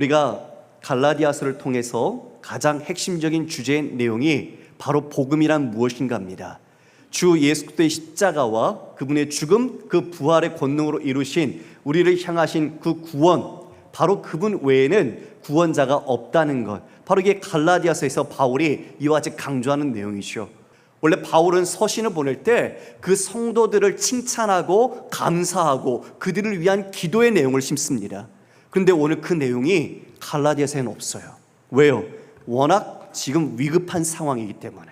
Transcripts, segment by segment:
우리가 갈라디아서를 통해서 가장 핵심적인 주제의 내용이 바로 복음이란 무엇인가 합니다. 주 예수 그리스도의 십자가와 그분의 죽음, 그 부활의 권능으로 이루신 우리를 향하신 그 구원, 바로 그분 외에는 구원자가 없다는 것, 바로 이게 갈라디아서에서 바울이 이와 같이 강조하는 내용이죠. 원래 바울은 서신을 보낼 때 그 성도들을 칭찬하고 감사하고 그들을 위한 기도의 내용을 심습니다. 그런데 오늘 그 내용이 갈라디아서에는 없어요. 왜요? 워낙 지금 위급한 상황이기 때문에.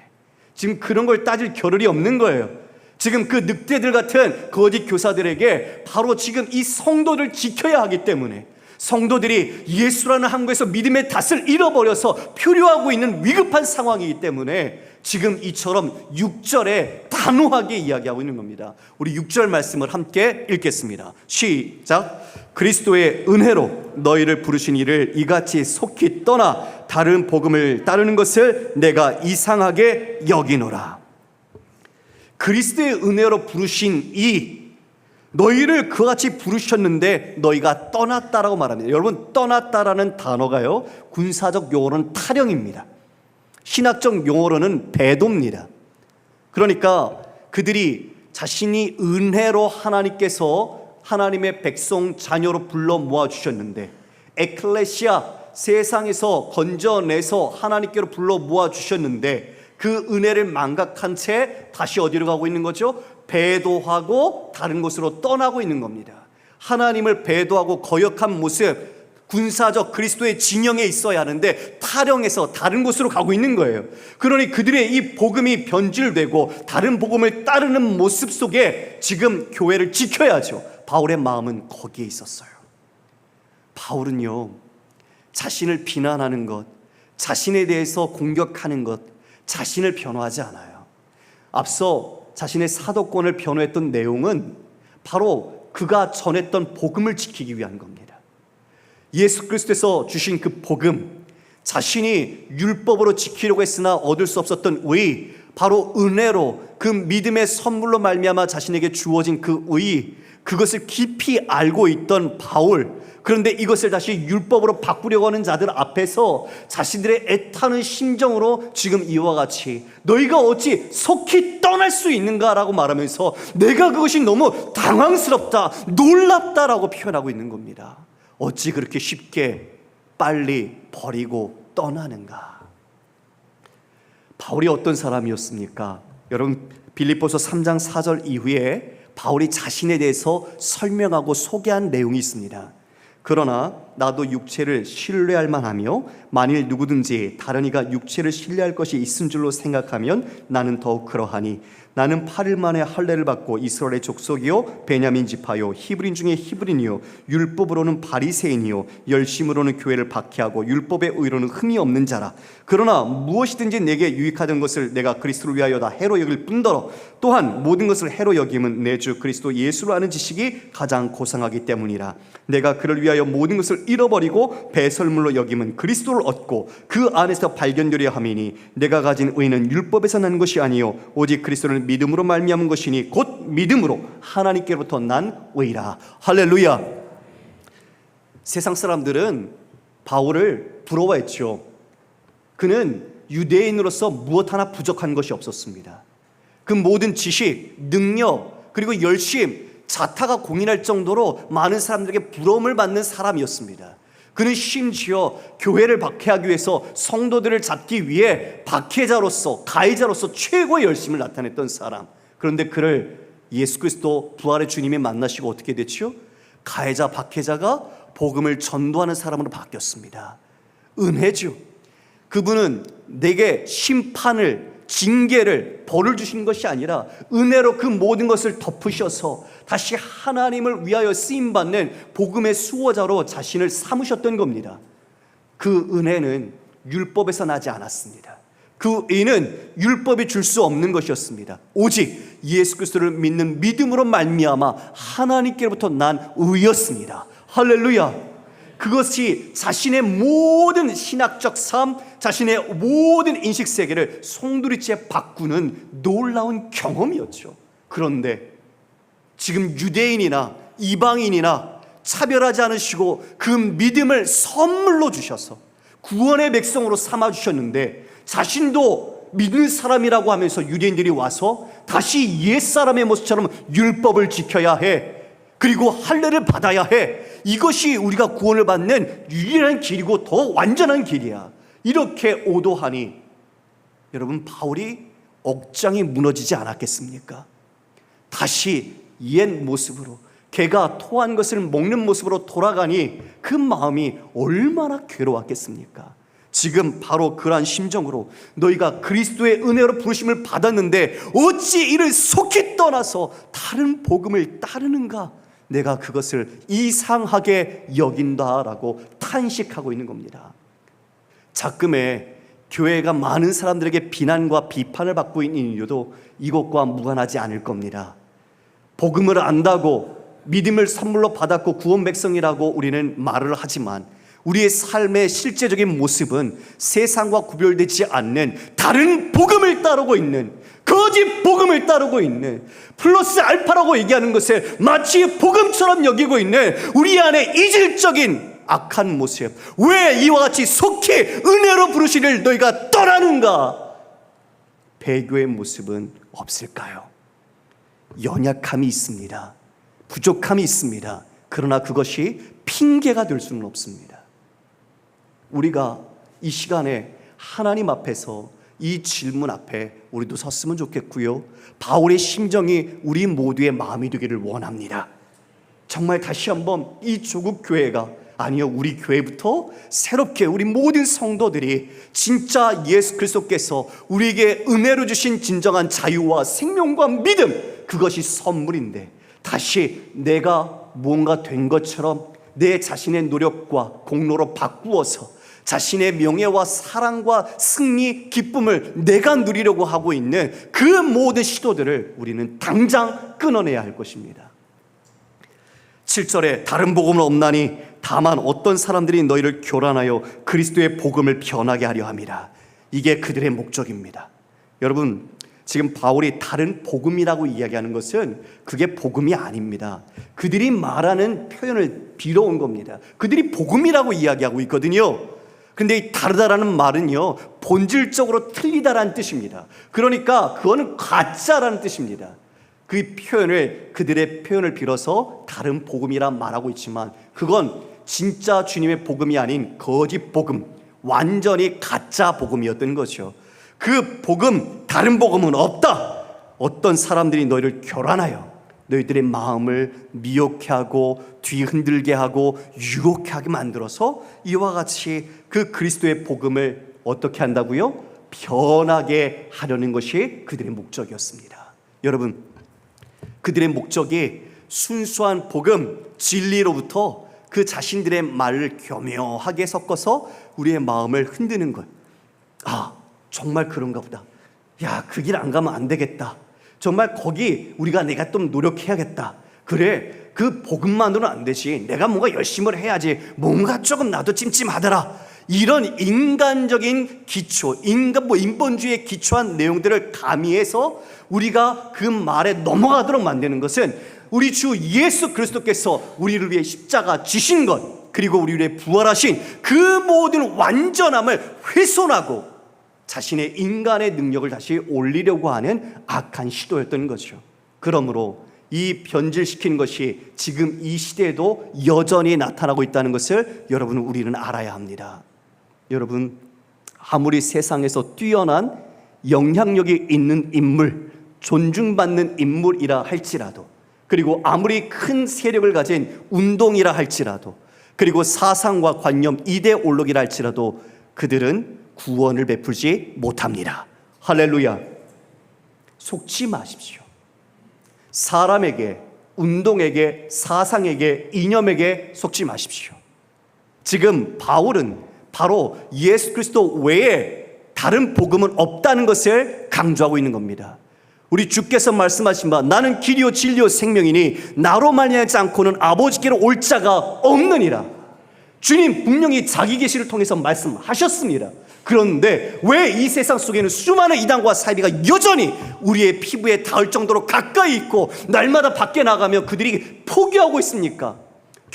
지금 그런 걸 따질 겨를이 없는 거예요. 지금 그 늑대들 같은 거짓 교사들에게 바로 지금 이 성도들 지켜야 하기 때문에, 성도들이 예수라는 항구에서 믿음의 닷을 잃어버려서 표류하고 있는 위급한 상황이기 때문에 지금 이처럼 6절에 단호하게 이야기하고 있는 겁니다. 우리 6절 말씀을 함께 읽겠습니다. 시작. 그리스도의 은혜로 너희를 부르신 이를 이같이 속히 떠나 다른 복음을 따르는 것을 내가 이상하게 여기노라. 그리스도의 은혜로 부르신 이 너희를 그같이 부르셨는데 너희가 떠났다라고 말합니다. 여러분, 떠났다라는 단어가요, 군사적 용어로는 탈영입니다. 신학적 용어로는 배도입니다. 그러니까 그들이 자신이 은혜로 하나님께서 하나님의 백성 자녀로 불러 모아주셨는데, 에클레시아, 세상에서 건져내서 하나님께로 불러 모아주셨는데 그 은혜를 망각한 채 다시 어디로 가고 있는 거죠? 배도하고 다른 곳으로 떠나고 있는 겁니다. 하나님을 배도하고 거역한 모습, 군사적 그리스도의 진영에 있어야 하는데 타령해서 다른 곳으로 가고 있는 거예요. 그러니 그들의 이 복음이 변질되고 다른 복음을 따르는 모습 속에 지금 교회를 지켜야죠. 바울의 마음은 거기에 있었어요. 바울은요, 자신을 비난하는 것, 자신에 대해서 공격하는 것, 자신을 변호하지 않아요. 앞서 자신의 사도권을 변호했던 내용은 바로 그가 전했던 복음을 지키기 위한 겁니다. 예수 그리스도에서 주신 그 복음, 자신이 율법으로 지키려고 했으나 얻을 수 없었던 의, 바로 은혜로 그 믿음의 선물로 말미암아 자신에게 주어진 그 의, 그것을 깊이 알고 있던 바울, 그런데 이것을 다시 율법으로 바꾸려고 하는 자들 앞에서 자신들의 애타는 심정으로 지금 이와 같이 너희가 어찌 속히 떠날 수 있는가라고 말하면서 내가 그것이 너무 당황스럽다, 놀랍다라고 표현하고 있는 겁니다. 어찌 그렇게 쉽게 빨리 버리고 떠나는가? 바울이 어떤 사람이었습니까? 여러분, 빌립보서 3장 4절 이후에 바울이 자신에 대해서 설명하고 소개한 내용이 있습니다. 그러나 나도 육체를 신뢰할 만하며 만일 누구든지 다른 이가 육체를 신뢰할 것이 있은 줄로 생각하면 나는 더욱 그러하니 나는 8일 만에 할례를 받고 이스라엘의 족속이요 베냐민 지파요 히브리인 중에 히브리인이요 율법으로는 바리새인이요 열심으로는 교회를 박해하고 율법의 의로는 흠이 없는 자라. 그러나 무엇이든지 내게 유익하던 것을 내가 그리스도를 위하여 다 해로 여길 뿐더러 또한 모든 것을 해로 여김은 내 주 그리스도 예수로 아는 지식이 가장 고상하기 때문이라. 내가 그를 위하여 모든 것을 잃어버리고 배설물로 여김은 그리스도를 얻고 그 안에서 발견되려 함이니 내가 가진 의는 율법에서 난 것이 아니요 오직 그리스도를 믿음으로 말미암은 것이니 곧 믿음으로 하나님께로부터 난 의라. 할렐루야. 세상 사람들은 바울을 부러워했죠. 그는 유대인으로서 무엇 하나 부족한 것이 없었습니다. 그 모든 지식, 능력, 그리고 열심, 자타가 공인할 정도로 많은 사람들에게 부러움을 받는 사람이었습니다. 그는 심지어 교회를 박해하기 위해서 성도들을 잡기 위해 박해자로서, 가해자로서 최고의 열심을 나타냈던 사람. 그런데 그를 예수 그리스도 부활의 주님이 만나시고 어떻게 됐죠? 가해자, 박해자가 복음을 전도하는 사람으로 바뀌었습니다. 은혜죠. 그분은 내게 심판을, 징계를, 벌을 주신 것이 아니라 은혜로 그 모든 것을 덮으셔서 다시 하나님을 위하여 쓰임받는 복음의 수호자로 자신을 삼으셨던 겁니다. 그 은혜는 율법에서 나지 않았습니다. 그 의는 율법이 줄 수 없는 것이었습니다. 오직 예수 그리스도를 믿는 믿음으로 말미암아 하나님께로부터 난 의였습니다. 할렐루야. 그것이 자신의 모든 신학적 삶, 자신의 모든 인식세계를 송두리째 바꾸는 놀라운 경험이었죠. 그런데 지금 유대인이나 이방인이나 차별하지 않으시고 그 믿음을 선물로 주셔서 구원의 백성으로 삼아주셨는데, 자신도 믿는 사람이라고 하면서 유대인들이 와서 다시 옛사람의 모습처럼 율법을 지켜야 해, 그리고 할례를 받아야 해, 이것이 우리가 구원을 받는 유일한 길이고 더 완전한 길이야, 이렇게 오도하니 여러분, 바울이 억장이 무너지지 않았겠습니까? 다시 옛 모습으로, 개가 토한 것을 먹는 모습으로 돌아가니 그 마음이 얼마나 괴로웠겠습니까? 지금 바로 그러한 심정으로 너희가 그리스도의 은혜로 부르심을 받았는데 어찌 이를 속히 떠나서 다른 복음을 따르는가? 내가 그것을 이상하게 여긴다라고 탄식하고 있는 겁니다. 작금에 교회가 많은 사람들에게 비난과 비판을 받고 있는 이유도 이것과 무관하지 않을 겁니다. 복음을 안다고 믿음을 선물로 받았고 구원 백성이라고 우리는 말을 하지만 우리의 삶의 실제적인 모습은 세상과 구별되지 않는 다른 복음을 따르고 있는, 거짓 복음을 따르고 있는, 플러스 알파라고 얘기하는 것을 마치 복음처럼 여기고 있는 우리 안에 이질적인 악한 모습, 왜 이와 같이 속히 은혜로 부르시를 너희가 떠나는가? 배교의 모습은 없을까요? 연약함이 있습니다. 부족함이 있습니다. 그러나 그것이 핑계가 될 수는 없습니다. 우리가 이 시간에 하나님 앞에서 이 질문 앞에 우리도 섰으면 좋겠고요, 바울의 심정이 우리 모두의 마음이 되기를 원합니다. 정말 다시 한번 이 조국 교회가, 아니요, 우리 교회부터 새롭게 우리 모든 성도들이 진짜 예수 그리스도께서 우리에게 은혜로 주신 진정한 자유와 생명과 믿음, 그것이 선물인데 다시 내가 뭔가 된 것처럼 내 자신의 노력과 공로로 바꾸어서 자신의 명예와 사랑과 승리, 기쁨을 내가 누리려고 하고 있는 그 모든 시도들을 우리는 당장 끊어내야 할 것입니다. 7절에 다른 복음은 없나니 다만 어떤 사람들이 너희를 교란하여 그리스도의 복음을 변하게 하려 함이라. 이게 그들의 목적입니다. 여러분, 지금 바울이 다른 복음이라고 이야기하는 것은 그게 복음이 아닙니다. 그들이 말하는 표현을 빌어온 겁니다. 그들이 복음이라고 이야기하고 있거든요. 근데 이 다르다라는 말은요, 본질적으로 틀리다라는 뜻입니다. 그러니까 그거는 가짜라는 뜻입니다. 그 표현을, 그들의 표현을 빌어서 다른 복음이라 말하고 있지만 그건 진짜 주님의 복음이 아닌 거짓 복음, 완전히 가짜 복음이었던 거죠. 그 복음, 다른 복음은 없다. 어떤 사람들이 너희를 교란하여 너희들의 마음을 미혹해 하고 뒤흔들게 하고 유혹해 하게 만들어서 이와 같이 그 그리스도의 복음을 어떻게 한다고요? 변하게 하려는 것이 그들의 목적이었습니다. 여러분, 그들의 목적이 순수한 복음, 진리로부터 그 자신들의 말을 교묘하게 섞어서 우리의 마음을 흔드는 것. 아, 정말 그런가 보다. 야, 그 길 안 가면 안 되겠다. 정말 거기 내가 좀 노력해야겠다. 그래, 그 복음만으로는 안 되지. 내가 뭔가 열심히 해야지. 뭔가 조금 나도 찜찜하더라. 이런 인간적인 기초, 인본주의에 기초한 내용들을 가미해서 우리가 그 말에 넘어가도록 만드는 것은 우리 주 예수 그리스도께서 우리를 위해 십자가 지신 것, 그리고 우리를 위해 부활하신 그 모든 완전함을 훼손하고 자신의 인간의 능력을 다시 올리려고 하는 악한 시도였던 거죠. 그러므로 이 변질시키는 것이 지금 이 시대에도 여전히 나타나고 있다는 것을 여러분, 우리는 알아야 합니다. 여러분, 아무리 세상에서 뛰어난 영향력이 있는 인물, 존중받는 인물이라 할지라도, 그리고 아무리 큰 세력을 가진 운동이라 할지라도, 그리고 사상과 관념, 이데올로기라 할지라도 그들은 구원을 베풀지 못합니다. 할렐루야. 속지 마십시오. 사람에게, 운동에게, 사상에게, 이념에게 속지 마십시오. 지금 바울은 바로 예수 그리스도 외에 다른 복음은 없다는 것을 강조하고 있는 겁니다. 우리 주께서 말씀하신 바 나는 길이요 진리요 생명이니 나로 말미암지 않고는 아버지께로 올 자가 없느니라. 주님 분명히 자기 계시를 통해서 말씀하셨습니다. 그런데 왜 이 세상 속에는 수많은 이단과 사이비가 여전히 우리의 피부에 닿을 정도로 가까이 있고 날마다 밖에 나가며 그들이 포기하고 있습니까?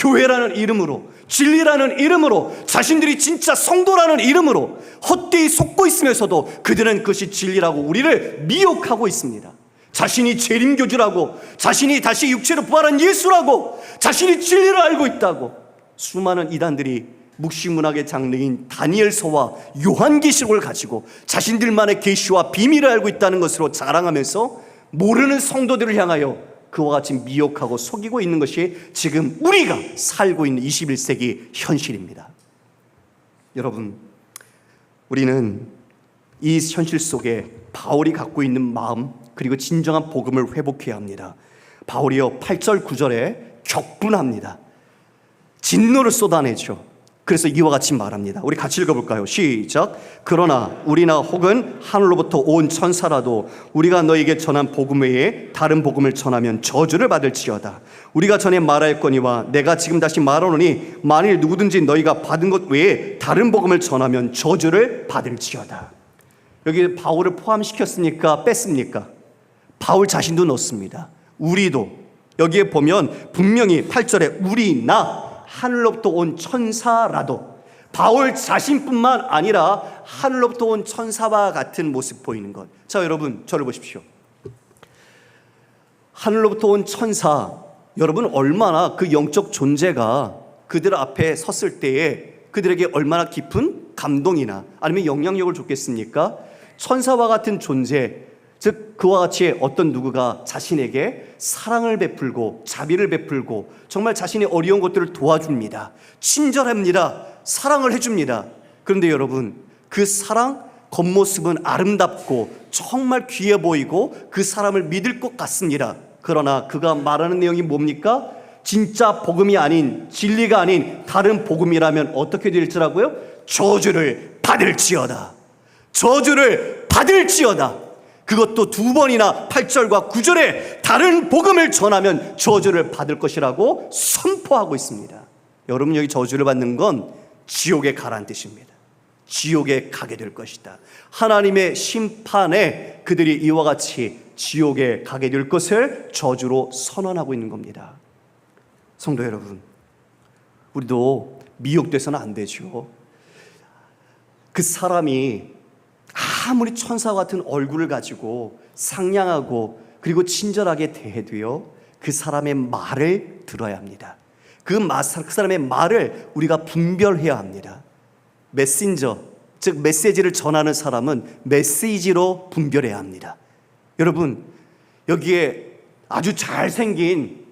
교회라는 이름으로, 진리라는 이름으로, 자신들이 진짜 성도라는 이름으로 헛되이 속고 있으면서도 그들은 그것이 진리라고 우리를 미혹하고 있습니다. 자신이 재림교주라고, 자신이 다시 육체로 부활한 예수라고, 자신이 진리를 알고 있다고 수많은 이단들이 묵시문학의 장르인 다니엘서와 요한계시록을 가지고 자신들만의 계시와 비밀을 알고 있다는 것으로 자랑하면서 모르는 성도들을 향하여 그와 같이 미혹하고 속이고 있는 것이 지금 우리가 살고 있는 21세기 현실입니다. 여러분, 우리는 이 현실 속에 바울이 갖고 있는 마음, 그리고 진정한 복음을 회복해야 합니다. 바울이요 8절 9절에 격분합니다. 진노를 쏟아내죠. 그래서 이와 같이 말합니다. 우리 같이 읽어볼까요? 시작. 그러나 우리나 혹은 하늘로부터 온 천사라도 우리가 너에게 전한 복음 외에 다른 복음을 전하면 저주를 받을지어다. 우리가 전에 말하였거니와 내가 지금 다시 말하노니 만일 누구든지 너희가 받은 것 외에 다른 복음을 전하면 저주를 받을지어다. 여기 바울을 포함시켰습니까? 뺐습니까? 바울 자신도 넣습니다. 우리도 여기에 보면 분명히 8절에 우리나 하늘로부터 온 천사라도, 바울 자신뿐만 아니라 하늘로부터 온 천사와 같은 모습 보이는 것. 자, 여러분 저를 보십시오. 하늘로부터 온 천사, 여러분 얼마나 그 영적 존재가 그들 앞에 섰을 때에 그들에게 얼마나 깊은 감동이나 아니면 영향력을 줬겠습니까? 천사와 같은 존재, 즉 그와 같이 어떤 누구가 자신에게 사랑을 베풀고 자비를 베풀고 정말 자신의 어려운 것들을 도와줍니다. 친절합니다. 사랑을 해줍니다. 그런데 여러분, 그 사랑 겉모습은 아름답고 정말 귀해 보이고 그 사람을 믿을 것 같습니다. 그러나 그가 말하는 내용이 뭡니까? 진짜 복음이 아닌, 진리가 아닌 다른 복음이라면 어떻게 될지라고요? 저주를 받을지어다. 저주를 받을지어다. 그것도 두 번이나 8절과 9절에 다른 복음을 전하면 저주를 받을 것이라고 선포하고 있습니다. 여러분, 여기 저주를 받는 건 지옥에 가라는 뜻입니다. 지옥에 가게 될 것이다. 하나님의 심판에 그들이 이와 같이 지옥에 가게 될 것을 저주로 선언하고 있는 겁니다. 성도 여러분, 우리도 미혹돼서는 안 되죠. 그 사람이 아무리 천사 같은 얼굴을 가지고 상냥하고 그리고 친절하게 대해도요, 그 사람의 말을 들어야 합니다. 그 사람의 말을 우리가 분별해야 합니다. 메신저, 즉 메시지를 전하는 사람은 메시지로 분별해야 합니다. 여러분, 여기에 아주 잘생긴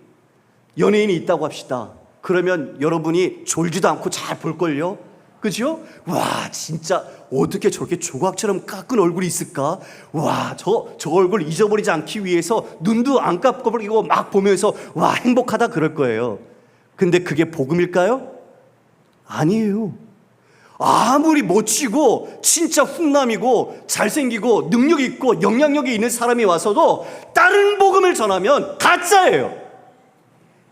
연예인이 있다고 합시다. 그러면 여러분이 졸지도 않고 잘 볼걸요? 그죠? 와, 진짜 어떻게 저렇게 조각처럼 깎은 얼굴이 있을까? 와, 저 얼굴 잊어버리지 않기 위해서 눈도 안 깜빡이고 막 보면서 와, 행복하다 그럴 거예요. 근데 그게 복음일까요? 아니에요. 아무리 멋지고 진짜 훈남이고 잘생기고 능력 있고 영향력이 있는 사람이 와서도 다른 복음을 전하면 가짜예요.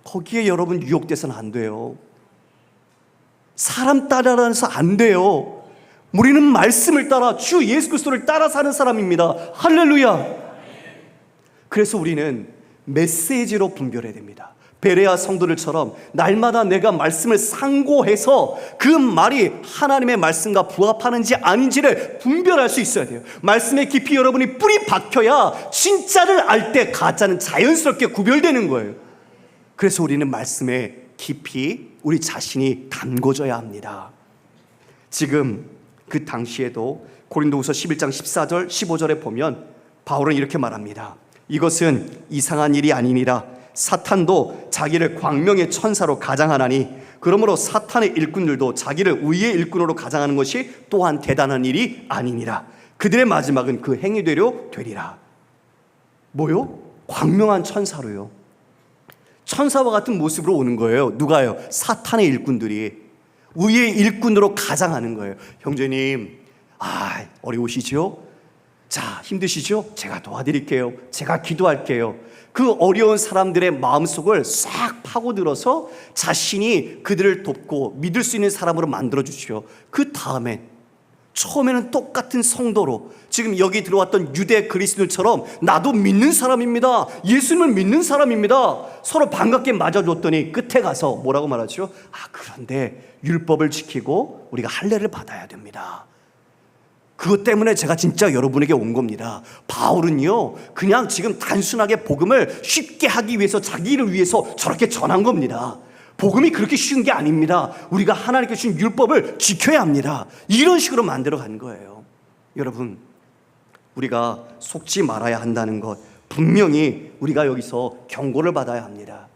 거기에 여러분 유혹돼서는 안 돼요. 사람 따라서 안 돼요. 우리는 말씀을 따라 주 예수 그리스도를 따라 사는 사람입니다. 할렐루야. 그래서 우리는 메시지로 분별해야 됩니다. 베레아 성도들처럼 날마다 내가 말씀을 상고해서 그 말이 하나님의 말씀과 부합하는지 아닌지를 분별할 수 있어야 돼요. 말씀에 깊이 여러분이 뿌리 박혀야 진짜를 알 때 가짜는 자연스럽게 구별되는 거예요. 그래서 우리는 말씀에 깊이 우리 자신이 담궈져야 합니다. 지금 그 당시에도 고린도후서 11장 14절 15절에 보면 바울은 이렇게 말합니다. 이것은 이상한 일이 아니니라. 사탄도 자기를 광명의 천사로 가장하나니 그러므로 사탄의 일꾼들도 자기를 의의 일꾼으로 가장하는 것이 또한 대단한 일이 아니니라. 그들의 마지막은 그 행위대로 되리라. 뭐요? 광명한 천사로요. 천사와 같은 모습으로 오는 거예요. 누가요? 사탄의 일꾼들이 의의 일꾼으로 가장하는 거예요. 형제님, 어려우시죠? 자, 힘드시죠? 제가 도와드릴게요. 제가 기도할게요. 그 어려운 사람들의 마음속을 싹 파고들어서 자신이 그들을 돕고 믿을 수 있는 사람으로 만들어 주시오. 그 다음에 처음에는 똑같은 성도로 지금 여기 들어왔던 유대 그리스도인처럼 나도 믿는 사람입니다, 예수님을 믿는 사람입니다, 서로 반갑게 맞아줬더니 끝에 가서 뭐라고 말하죠? 그런데 율법을 지키고 우리가 할례를 받아야 됩니다. 그것 때문에 제가 진짜 여러분에게 온 겁니다. 바울은요, 그냥 지금 단순하게 복음을 쉽게 하기 위해서 자기를 위해서 저렇게 전한 겁니다. 복음이 그렇게 쉬운 게 아닙니다. 우리가 하나님께 주신 율법을 지켜야 합니다. 이런 식으로 만들어 간 거예요. 여러분, 우리가 속지 말아야 한다는 것, 분명히 우리가 여기서 경고를 받아야 합니다.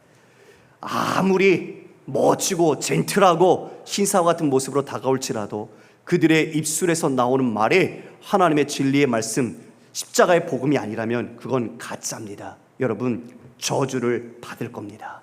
아무리 멋지고 젠틀하고 신사와 같은 모습으로 다가올지라도 그들의 입술에서 나오는 말이 하나님의 진리의 말씀, 십자가의 복음이 아니라면 그건 가짜입니다. 여러분, 저주를 받을 겁니다.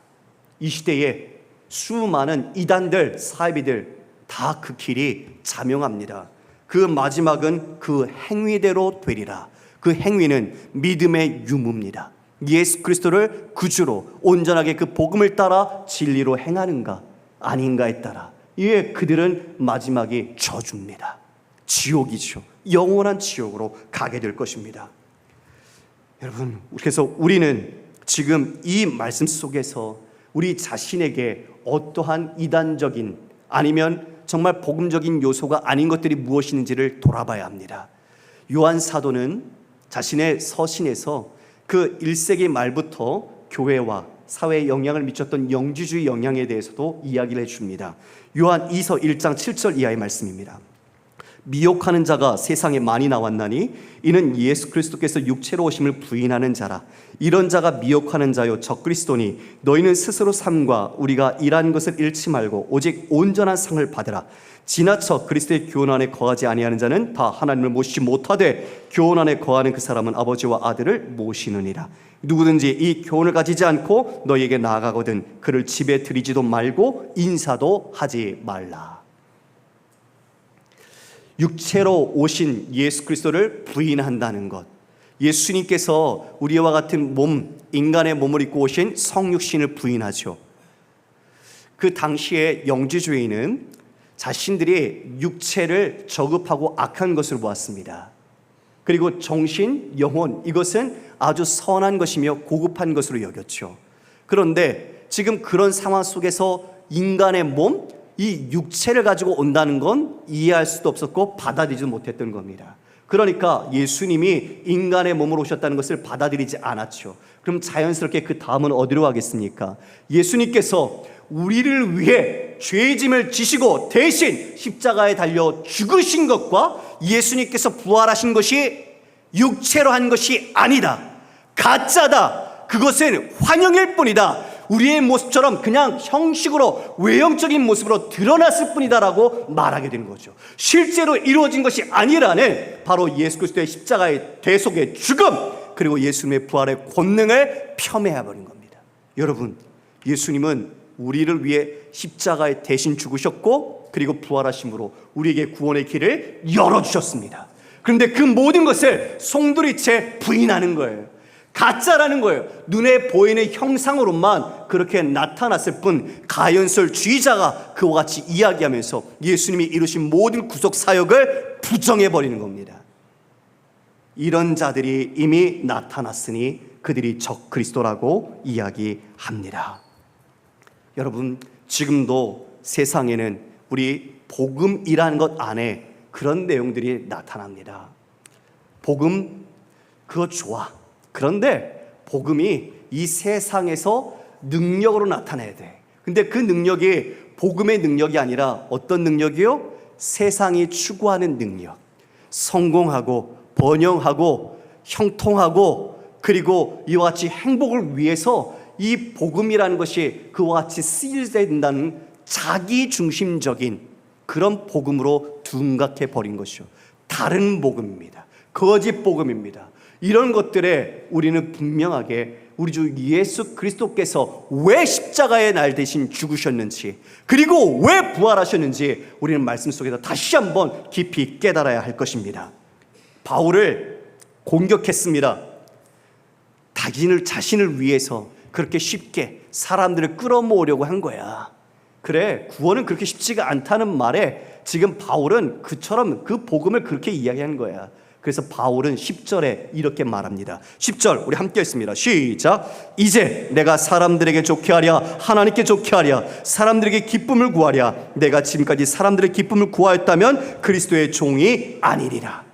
이 시대에 수많은 이단들, 사이비들 다 그 길이 자명합니다. 그 마지막은 그 행위대로 되리라. 그 행위는 믿음의 유무입니다. 예수 그리스도를 구주로 온전하게 그 복음을 따라 진리로 행하는가 아닌가에 따라 그들은 마지막이 저주입니다. 지옥이죠. 영원한 지옥으로 가게 될 것입니다. 여러분, 그래서 우리는 지금 이 말씀 속에서 우리 자신에게 어떠한 이단적인 아니면 정말 복음적인 요소가 아닌 것들이 무엇인지를 돌아봐야 합니다. 요한 사도는 자신의 서신에서 그 1세기 말부터 교회와 사회에 영향을 미쳤던 영지주의 영향에 대해서도 이야기를 해줍니다. 요한 2서 1장 7절 이하의 말씀입니다. 미혹하는 자가 세상에 많이 나왔나니 이는 예수 그리스도께서 육체로 오심을 부인하는 자라. 이런 자가 미혹하는 자요 적그리스도니 너희는 스스로 삶과 우리가 일한 것을 잃지 말고 오직 온전한 상을 받으라. 지나쳐 그리스도의 교훈 안에 거하지 아니하는 자는 다 하나님을 모시지 못하되 교훈 안에 거하는 그 사람은 아버지와 아들을 모시느니라. 누구든지 이 교훈을 가지지 않고 너희에게 나아가거든 그를 집에 들이지도 말고 인사도 하지 말라. 육체로 오신 예수 그리스도를 부인한다는 것, 예수님께서 우리와 같은 몸, 인간의 몸을 입고 오신 성육신을 부인하죠. 그 당시에 영지주의는 자신들이 육체를 저급하고 악한 것으로 보았습니다. 그리고 정신, 영혼, 이것은 아주 선한 것이며 고급한 것으로 여겼죠. 그런데 지금 그런 상황 속에서 인간의 몸, 이 육체를 가지고 온다는 건 이해할 수도 없었고 받아들이지 못했던 겁니다. 그러니까 예수님이 인간의 몸으로 오셨다는 것을 받아들이지 않았죠. 그럼 자연스럽게 그 다음은 어디로 가겠습니까? 예수님께서 우리를 위해 죄짐을 지시고 대신 십자가에 달려 죽으신 것과 예수님께서 부활하신 것이 육체로 한 것이 아니다, 가짜다, 그것은 환영일 뿐이다, 우리의 모습처럼 그냥 형식으로 외형적인 모습으로 드러났을 뿐이다라고 말하게 되는 거죠. 실제로 이루어진 것이 아니라는 바로 예수 그리스도의 십자가의 대속의 죽음, 그리고 예수님의 부활의 권능을 폄훼해버린 겁니다. 여러분, 예수님은 우리를 위해 십자가에 대신 죽으셨고 그리고 부활하심으로 우리에게 구원의 길을 열어주셨습니다. 그런데 그 모든 것을 송두리째 부인하는 거예요. 가짜라는 거예요. 눈에 보이는 형상으로만 그렇게 나타났을 뿐 가연설주의자가 그와 같이 이야기하면서 예수님이 이루신 모든 구속 사역을 부정해버리는 겁니다. 이런 자들이 이미 나타났으니 그들이 적그리스도라고 이야기합니다. 여러분, 지금도 세상에는 우리 복음이라는 것 안에 그런 내용들이 나타납니다. 복음, 그거 좋아. 그런데 복음이 이 세상에서 능력으로 나타나야 돼. 근데 그 능력이 복음의 능력이 아니라 어떤 능력이요? 세상이 추구하는 능력. 성공하고 번영하고 형통하고 그리고 이와 같이 행복을 위해서 이 복음이라는 것이 그와 같이 쓰여야 된다는 자기중심적인 그런 복음으로 둔갑해 버린 것이죠. 다른 복음입니다. 거짓 복음입니다. 이런 것들에 우리는 분명하게 우리 주 예수 그리스도께서 왜 십자가의 날 대신 죽으셨는지 그리고 왜 부활하셨는지 우리는 말씀 속에서 다시 한번 깊이 깨달아야 할 것입니다. 바울을 공격했습니다. 자신을 위해서 그렇게 쉽게 사람들을 끌어모으려고 한 거야. 그래, 구원은 그렇게 쉽지가 않다는 말에 지금 바울은 그처럼 그 복음을 그렇게 이야기하는 거야. 그래서 바울은 10절에 이렇게 말합니다. 10절 우리 함께 했습니다. 시작. 이제 내가 사람들에게 좋게 하랴 하나님께 좋게 하랴 사람들에게 기쁨을 구하랴 내가 지금까지 사람들의 기쁨을 구하였다면 그리스도의 종이 아니리라.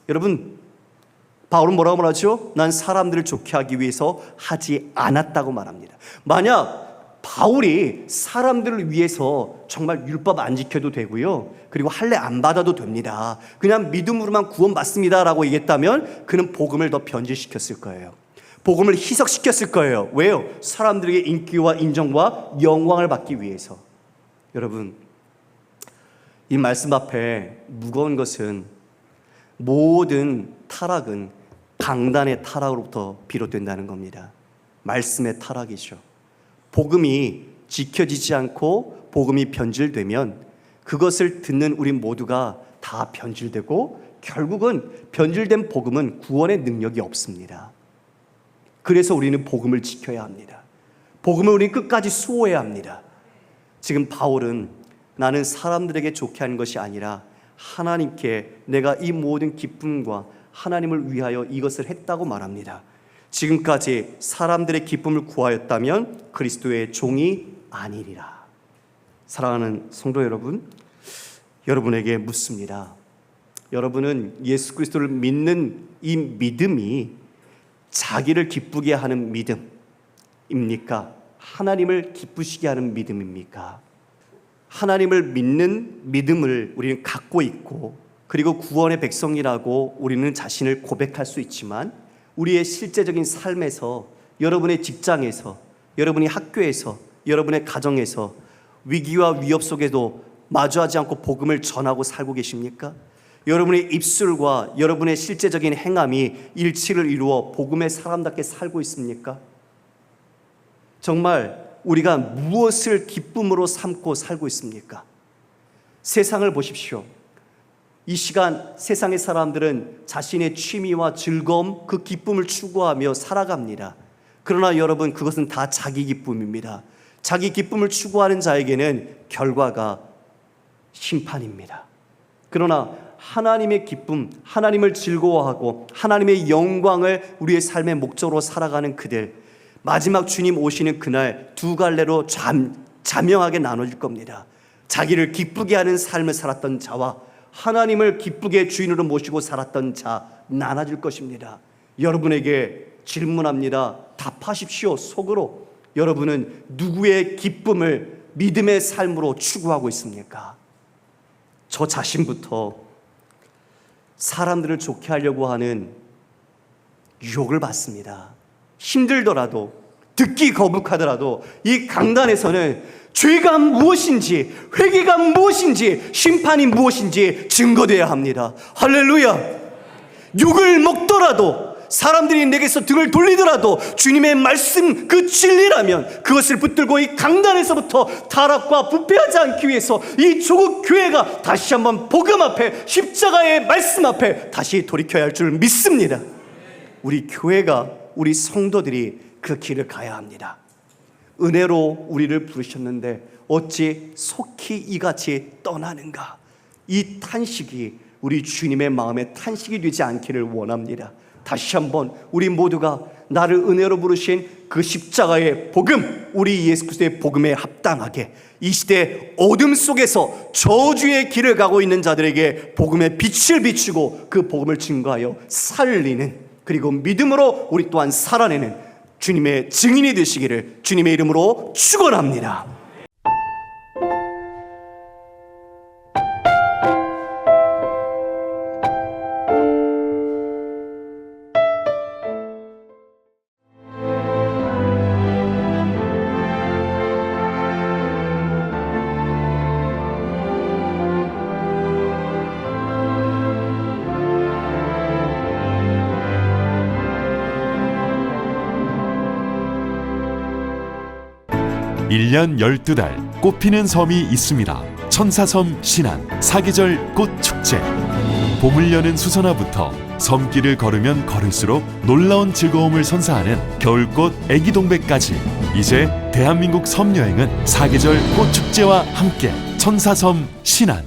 여러분, 바울은 뭐라고 말하죠? 난 사람들을 좋게 하기 위해서 하지 않았다고 말합니다. 만약 바울이 사람들을 위해서 정말 율법 안 지켜도 되고요, 그리고 할례 안 받아도 됩니다, 그냥 믿음으로만 구원받습니다 라고 얘기했다면 그는 복음을 더 변질시켰을 거예요. 복음을 희석시켰을 거예요. 왜요? 사람들에게 인기와 인정과 영광을 받기 위해서. 여러분, 이 말씀 앞에 무거운 것은 모든 타락은 강단의 타락으로부터 비롯된다는 겁니다. 말씀의 타락이죠. 복음이 지켜지지 않고 복음이 변질되면 그것을 듣는 우리 모두가 다 변질되고 결국은 변질된 복음은 구원의 능력이 없습니다. 그래서 우리는 복음을 지켜야 합니다. 복음을 우리는 끝까지 수호해야 합니다. 지금 바울은 나는 사람들에게 좋게 하는 것이 아니라 하나님께 내가 이 모든 기쁨과 하나님을 위하여 이것을 했다고 말합니다. 지금까지 사람들의 기쁨을 구하였다면 그리스도의 종이 아니리라. 사랑하는 성도 여러분, 여러분에게 묻습니다. 여러분은 예수 그리스도를 믿는 이 믿음이 자기를 기쁘게 하는 믿음입니까? 하나님을 기쁘시게 하는 믿음입니까? 하나님을 믿는 믿음을 우리는 갖고 있고, 그리고 구원의 백성이라고 우리는 자신을 고백할 수 있지만 우리의 실제적인 삶에서, 여러분의 직장에서, 여러분의 학교에서, 여러분의 가정에서 위기와 위협 속에도 마주하지 않고 복음을 전하고 살고 계십니까? 여러분의 입술과 여러분의 실제적인 행함이 일치를 이루어 복음의 사람답게 살고 있습니까? 정말 우리가 무엇을 기쁨으로 삼고 살고 있습니까? 세상을 보십시오. 이 시간 세상의 사람들은 자신의 취미와 즐거움, 그 기쁨을 추구하며 살아갑니다. 그러나 여러분, 그것은 다 자기 기쁨입니다. 자기 기쁨을 추구하는 자에게는 결과가 심판입니다. 그러나 하나님의 기쁨, 하나님을 즐거워하고 하나님의 영광을 우리의 삶의 목적으로 살아가는 그들, 마지막 주님 오시는 그날 두 갈래로 자명하게 나눠질 겁니다. 자기를 기쁘게 하는 삶을 살았던 자와 하나님을 기쁘게 주인으로 모시고 살았던 자 나눠질 것입니다. 여러분에게 질문합니다. 답하십시오. 속으로. 여러분은 누구의 기쁨을 믿음의 삶으로 추구하고 있습니까? 저 자신부터 사람들을 좋게 하려고 하는 유혹을 받습니다. 힘들더라도, 듣기 거북하더라도 이 강단에서는 죄가 무엇인지, 회개가 무엇인지, 심판이 무엇인지 증거되어야 합니다. 할렐루야. 욕을 먹더라도, 사람들이 내게서 등을 돌리더라도 주님의 말씀 그 진리라면 그것을 붙들고 이 강단에서부터 타락과 부패하지 않기 위해서 이 조국 교회가 다시 한번 복음 앞에, 십자가의 말씀 앞에 다시 돌이켜야 할 줄 믿습니다. 우리 교회가, 우리 성도들이 그 길을 가야 합니다. 은혜로 우리를 부르셨는데 어찌 속히 이같이 떠나는가? 이 탄식이 우리 주님의 마음에 탄식이 되지 않기를 원합니다. 다시 한번 우리 모두가 나를 은혜로 부르신 그 십자가의 복음, 우리 예수 그리스도의 복음에 합당하게 이 시대 어둠 속에서 저주의 길을 가고 있는 자들에게 복음의 빛을 비추고 그 복음을 증거하여 살리는, 그리고 믿음으로 우리 또한 살아내는 주님의 증인이 되시기를 주님의 이름으로 축원합니다. 일 년 12달 꽃피는 섬이 있습니다. 천사섬 신안 사계절 꽃축제. 봄을 여는 수선화부터 섬길을 걸으면 걸을수록 놀라운 즐거움을 선사하는 겨울꽃 애기동백까지, 이제 대한민국 섬여행은 사계절 꽃축제와 함께 천사섬 신안.